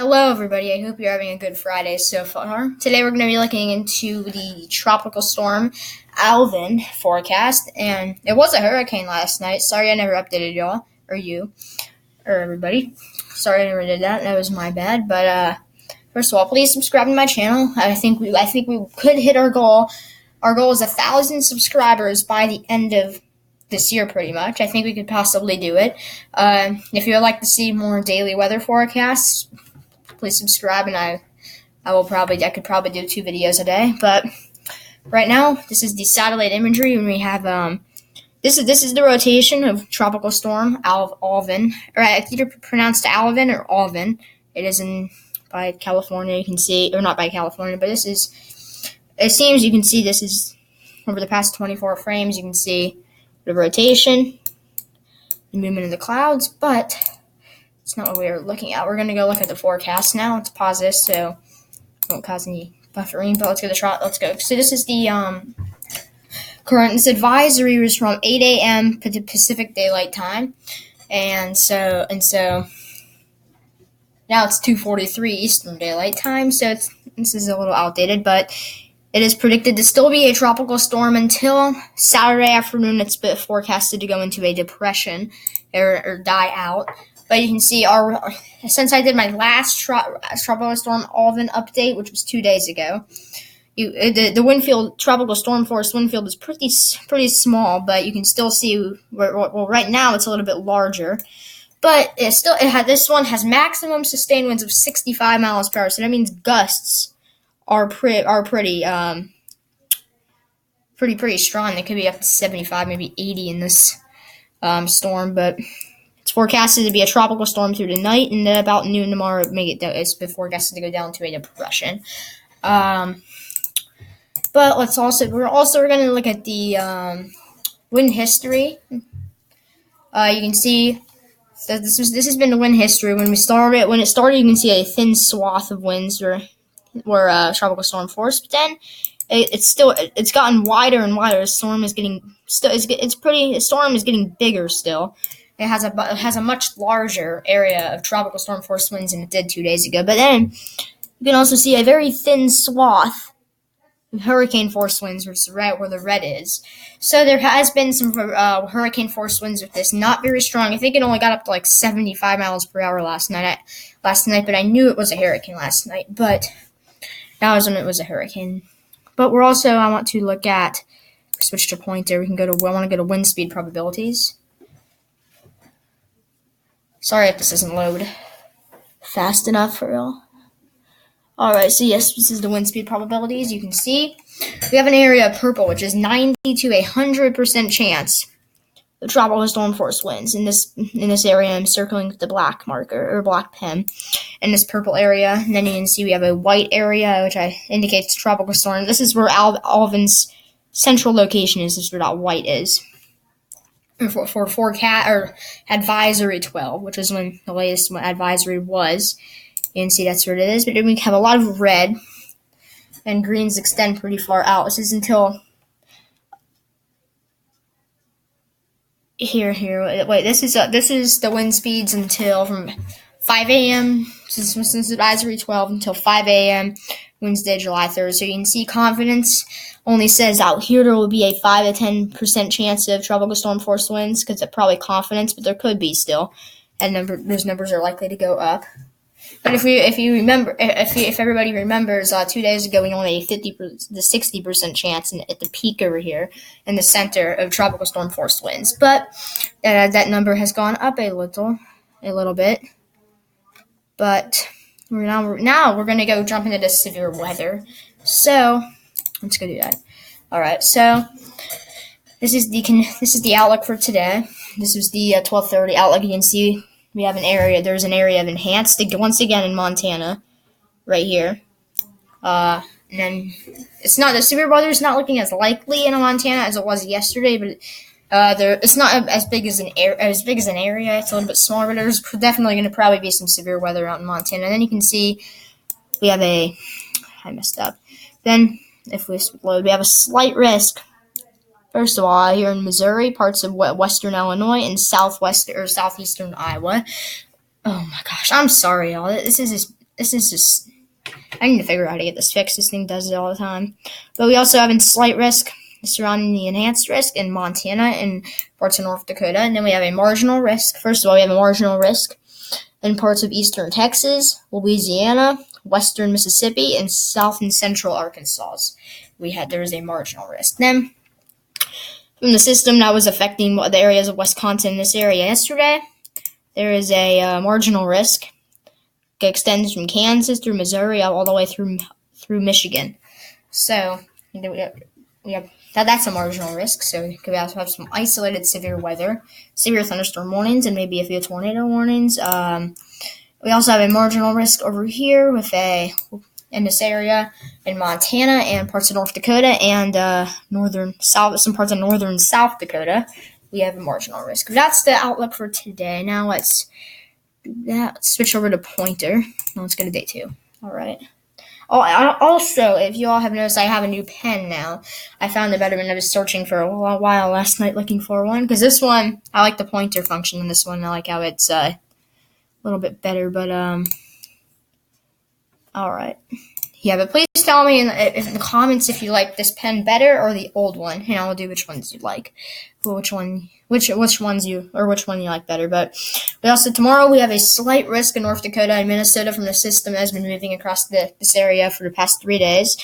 Hello, everybody. I hope you're having a good Friday so far. Today, we're going to be looking into the tropical storm Alvin forecast, and it was a hurricane last night. Sorry, I never updated y'all or you or everybody. Sorry, I never did that. That was my bad. But first of all, please subscribe to my channel. I think we could hit our goal. Our goal is 1,000 subscribers by the end of this year, pretty much. I think we could possibly do it. If you would like to see more daily weather forecasts, please subscribe, and I could probably do 2 videos a day. But right now, this is the satellite imagery, and we have this is the rotation of tropical storm Alvin, or it's either pronounced Alvin or Alvin. It is by California. You can see, or not by California, but this is. It seems you can see this is over the past 24 frames. You can see the rotation, the movement of the clouds, but it's not what we were looking at. We're going to go look at the forecast now. Let's pause this so it won't cause any buffering, but let's go. Let's go. So this is the current. This advisory is from 8 a.m. Pacific Daylight Time, and so now it's 2:43 Eastern Daylight Time. So this is a little outdated, but it is predicted to still be a tropical storm until Saturday afternoon. It's forecasted to go into a depression or die out. But you can see since I did my last tropical storm Alvin update, which was 2 days ago, the wind tropical storm force wind field is pretty small, but you can still see right now it's a little bit larger. But this one has maximum sustained winds of 65 miles per hour. So that means gusts are pretty strong. They could be up to 75, maybe 80 in this storm, but it's forecasted to be a tropical storm through the night, and about noon tomorrow, it's forecasted to go down to a depression. But we're going to look at the wind history. You can see that this has been the wind history. When it started, you can see a thin swath of winds were tropical storm force, but then it's gotten wider and wider. The storm is getting the storm is getting bigger still. It has a much larger area of tropical storm force winds than it did 2 days ago. But then you can also see a very thin swath of hurricane force winds, which is right where the red is. So there has been some hurricane force winds with this, not very strong. I think it only got up to like 75 miles per hour last night. But I knew it was a hurricane last night. But that was when it was a hurricane. But I want to look at. Switch to pointer. I want to go to wind speed probabilities. Sorry if this doesn't load fast enough for y'all. Alright, so yes, this is the wind speed probabilities. You can see we have an area of purple, which is 90 to 100% chance of tropical storm force winds. In this area, I'm circling with the black marker or black pen in this purple area. And then you can see we have a white area, which indicates tropical storm. This is where Alvin's central location is. This is where that white is. For forecast or advisory 12, which is when the latest advisory was. You can see that's where it is. But then we have a lot of red, and greens extend pretty far out. This is until here. Wait, this is the wind speeds until from 5 a.m. Since advisory 12 until 5 a.m. Wednesday, July 3rd. So you can see confidence only says out here there will be a 5 to 10% chance of tropical storm force winds, because it's probably confidence, but there could be still. And those numbers are likely to go up. But if everybody remembers, 2 days ago we only had a 60% chance at the peak over here in the center of tropical storm force winds. But that number has gone up a little bit. But now we're going to go jump into the severe weather. So let's go do that. All right. So this is the outlook for today. This is the 12:30 outlook. You can see we have an area. There's an area of enhanced once again in Montana, right here. And then the severe weather is not looking as likely in Montana as it was yesterday, but it's not as big as an area. It's a little bit smaller, but there's definitely going to probably be some severe weather out in Montana. And then you can see we have I messed up. Then if we load, we have a slight risk. First of all, here in Missouri, parts of western Illinois, and southeastern Iowa. Oh my gosh, I'm sorry, y'all. This is just this is just, I need to figure out how to get this fixed. This thing does it all the time. But we also have in slight risk surrounding the enhanced risk in Montana and parts of North Dakota. And then we have a marginal risk. First of all, we have a marginal risk in parts of eastern Texas, Louisiana, western Mississippi, and south and central Arkansas. There is a marginal risk. Then, from the system that was affecting the areas of Wisconsin, this area yesterday, there is a marginal risk. It extends from Kansas through Missouri all the way through Michigan. So we have that's a marginal risk. So we could also have some isolated severe weather, severe thunderstorm warnings, and maybe a few tornado warnings. We also have a marginal risk over here in this area in Montana and parts of North Dakota and some parts of northern South Dakota. We have a marginal risk. That's the outlook for today. Now let's switch over to pointer. Now let's go to day 2. All right. Also, if you all have noticed, I have a new pen now. I found it better when I was searching for a while last night looking for one. Because this one, I like the pointer function in this one. I like how it's a little bit better. But, all right. Yeah, but please tell me in the comments if you like this pen better or the old one, and I'll do which ones you like, which one you like better. But tomorrow we have a slight risk in North Dakota and Minnesota from the system that has been moving across this area for the past 3 days.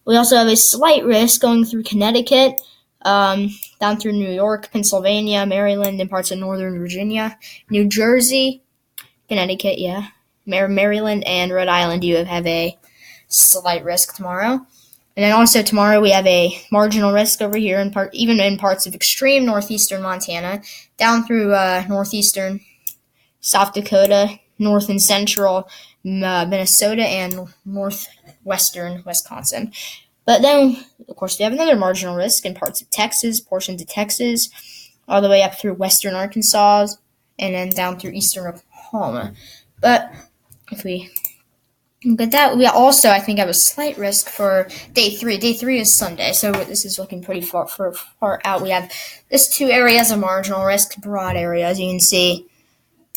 We also have a slight risk going through Connecticut, down through New York, Pennsylvania, Maryland, and parts of Northern Virginia, New Jersey, Connecticut, yeah, Maryland, and Rhode Island. You have a slight risk tomorrow. And then also tomorrow we have a marginal risk over here even in parts of extreme northeastern Montana, down through northeastern South Dakota, north and central Minnesota, and northwestern Wisconsin. But then, of course, we have another marginal risk in parts of Texas, portions of Texas, all the way up through western Arkansas, and then down through eastern Oklahoma. But if we look at that, we also, I think, have a slight risk for day 3. Day 3 is Sunday, so this is looking pretty far out. We have this 2 areas of marginal risk, broad areas. You can see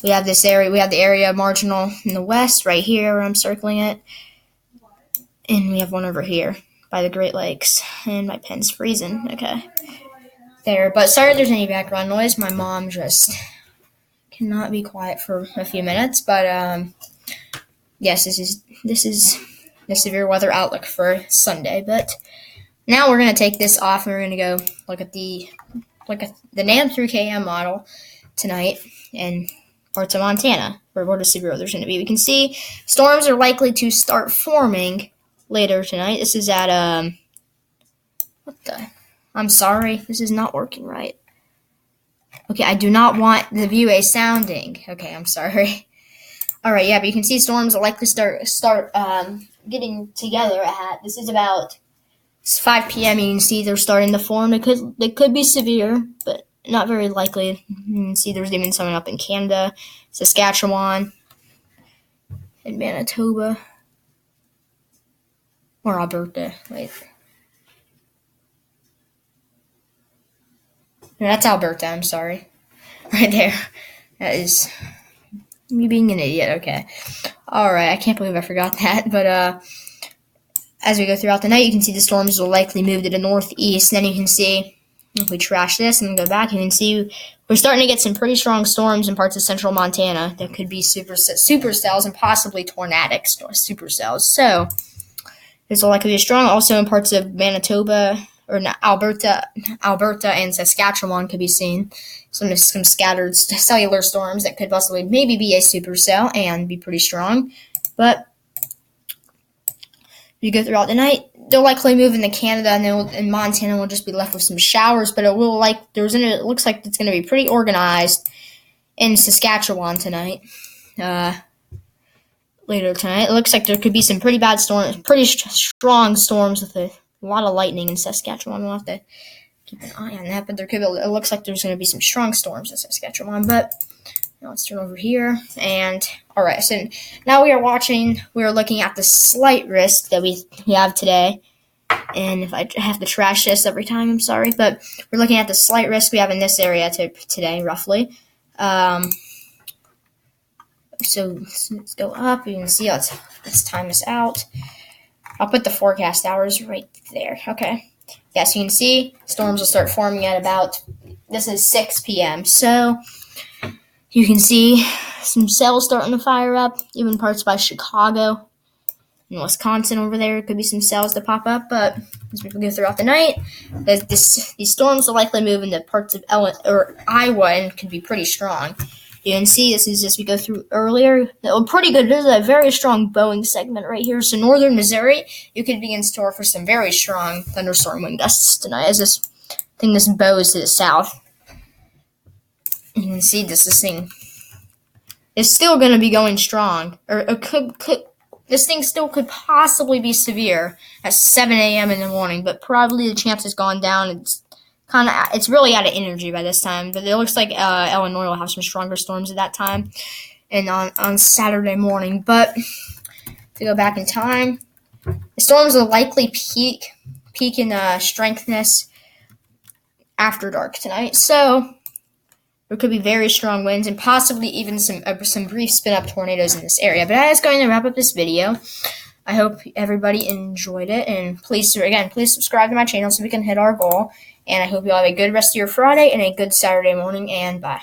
we have this area. We have the area marginal in the west, right here where I'm circling it, and we have one over here by the Great Lakes. And my pen's freezing. Okay, there. But sorry if there's any background noise. My mom just cannot be quiet for a few minutes. But yes, this is the severe weather outlook for Sunday. But now we're going to take this off and we're going to go look at the NAM through KM model tonight in parts of Montana where the severe weather is going to be. We can see storms are likely to start forming later tonight. This is at I'm sorry, this is not working right. Okay, I do not want the view A sounding. Okay, I'm sorry. All right, yeah, but you can see storms are likely start getting together this is about 5 p.m. You can see they're starting to form. They could be severe, but not very likely. You can see there's even some up in Canada, Saskatchewan, and Manitoba, or Alberta. Wait, no, that's Alberta. I'm sorry, right there. That is me being an idiot. Okay. Alright, I can't believe I forgot that. But as we go throughout the night, you can see the storms will likely move to the northeast. And then you can see, if we trash this and go back, you can see we're starting to get some pretty strong storms in parts of central Montana that could be supercells and possibly tornadic supercells. So, this will likely be strong. Also in parts of Manitoba, or Alberta and Saskatchewan could be seen. Some scattered cellular storms that could possibly maybe be a supercell and be pretty strong. But if you go throughout the night, they'll likely move into Canada, and Montana will just be left with some showers. But it looks like it's going to be pretty organized in Saskatchewan tonight. Later tonight, it looks like there could be some pretty bad storms, pretty strong storms with a lot of lightning in Saskatchewan. We'll have to keep an eye on that, but it looks like there's going to be some strong storms in Saskatchewan. But now let's turn over here. And all right, so now we are looking at the slight risk that we have today. And if I have to trash this every time, I'm sorry, but we're looking at the slight risk we have in this area today, roughly. So let's go up. You can see let's time this out. I'll put the forecast hours right there. Okay. Yeah, so you can see storms will start forming at about, this is 6 p.m. So you can see some cells starting to fire up, even parts by Chicago and Wisconsin over there. Could be some cells to pop up, but as we go throughout the night, these storms will likely move into parts of Iowa and could be pretty strong. You can see this is as we go through earlier. Pretty good. There's a very strong bowing segment right here. So northern Missouri, you could be in store for some very strong thunderstorm wind gusts tonight as this bows to the south. You can see this thing is still going to be going strong, or this thing still could possibly be severe at 7 a.m. in the morning, but probably the chance has gone down. It's really out of energy by this time, but it looks like Illinois will have some stronger storms at that time and on Saturday morning. But to go back in time, the storms will likely peak in strengthness after dark tonight. So there could be very strong winds and possibly even some brief spin-up tornadoes in this area. But that is going to wrap up this video. I hope everybody enjoyed it, and please subscribe to my channel so we can hit our goal. And I hope you all have a good rest of your Friday and a good Saturday morning, and bye.